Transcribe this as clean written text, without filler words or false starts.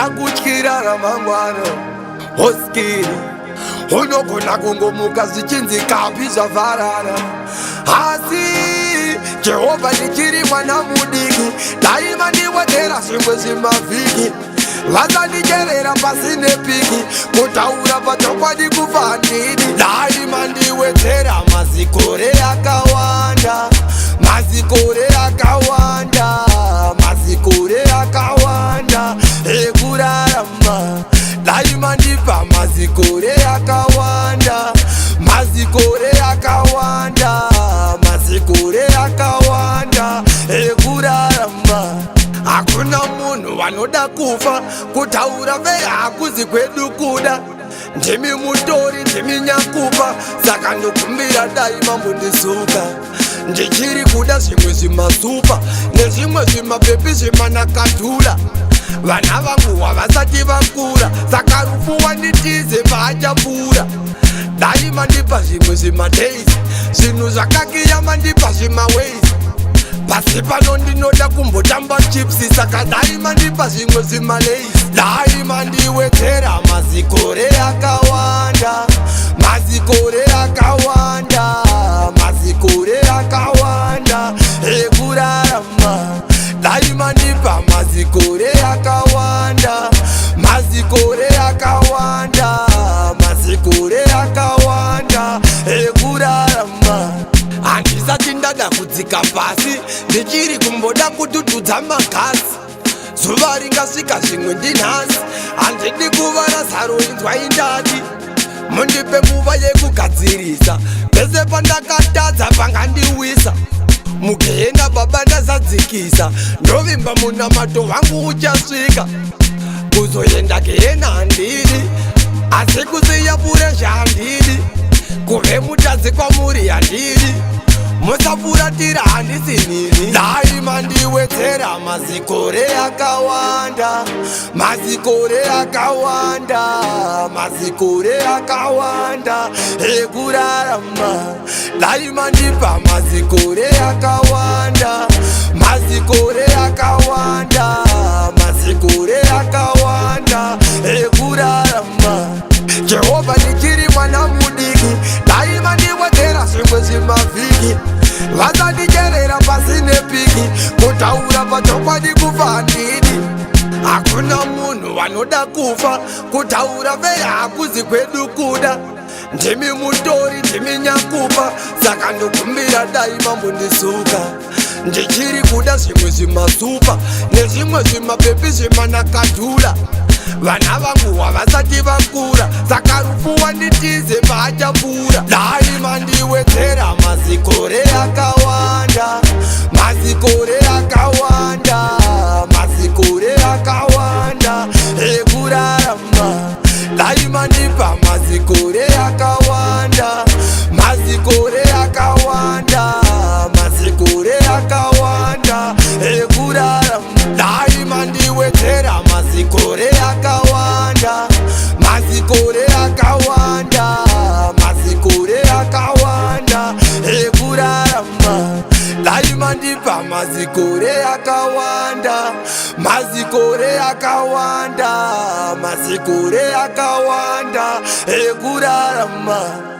akutyira ramangwana hoskiri unogona kungomuka zvichinzi kapi zvavharana asi Jehovha ndichiri mwana mudiki daima ndiwedzera zvimwe zvimavhiki vasandicherera pasine piki kutaura pachokwadi kufa handidi daima ndiwedzera mazikore akawanda mazikore akawanda mazikore akawanda ekurarama daima ndipa mazikore akawanda mazikore akawanda mazikore akawanda ekurarama hakuna munhu wanoda kufa kutaura vehakuzi kwedu kuda ndimi mutori ndimi nyakupa saka ndokumbira daima mundizuka ndichiri kuda zvimwe zvimasupa nezvimwe zvimabhepi zvemanakadhula vana vangu havasati vakura saka rufu wanditize vaachapfuura daima ndipa zvimwe zvimadeisi zvinhu zvakakiyama ndipa zvimaweisi pasi pano ndinoda kumbotamba chipsi saka daima ndipa zvimwe zvimaleisi daima ndiwedzera mazikore akawanda mazikore akawanda mazikore akawanda ekurarama daima ndipa mazikore akawanda mazikore akawanda mazikore akawanda ekurarama handisati ndada kudzika pasi ndichiri kumboda kututudza magasi zuva ringasvika zvimwe ndinhasi handidi kuva razaro inzwai ndati mundipe nguva yekugadzirisa pese pandakatadza pangandiwisa mugehena baba ndazadzikisa ndovimba munamato wangu uchasvika kuzoenda gehena handidi asi kusiya puresha handidi kuve mutadzi kwamuri handidi musafuratira handisi nini daima ndiwedzera mazikore akawanda mazikore akawanda mazikore akawanda ekurarama daima ndipa mazikore akawanda mazikore akawanda mazikore akawanda ekurarama Jehovha ndichiri mwana mudiki daima ndiwedzera zvimwe zvimavhiki vasandicherera pasine piki kutaura pachokwadi kufa handidi hakuna munhu wanoda kufa kutaura vehakuzi kwedu kuda ndimi mutori ndimi nyakupa saka ndokumbira daima mundizuka ndichiri kuda zvimwe zvimasupa nezvimwe zvimabhepi zvemanakadhula vana vangu havasati vakura saka rufu wanditize vaachapfuura daima ndiwedzera mazikore akawanda mazikore akawanda mazikore akawanda ekurarama daima ndipa mazikore akawanda mazikore akawanda mazikore akawanda ekurarama daima ndiwedzera mazikore akawanda mazikore akawanda mazikore akawanda ekurarama daima ndipa mazikore akawanda mazikore akawanda mazikore akawanda ekurarama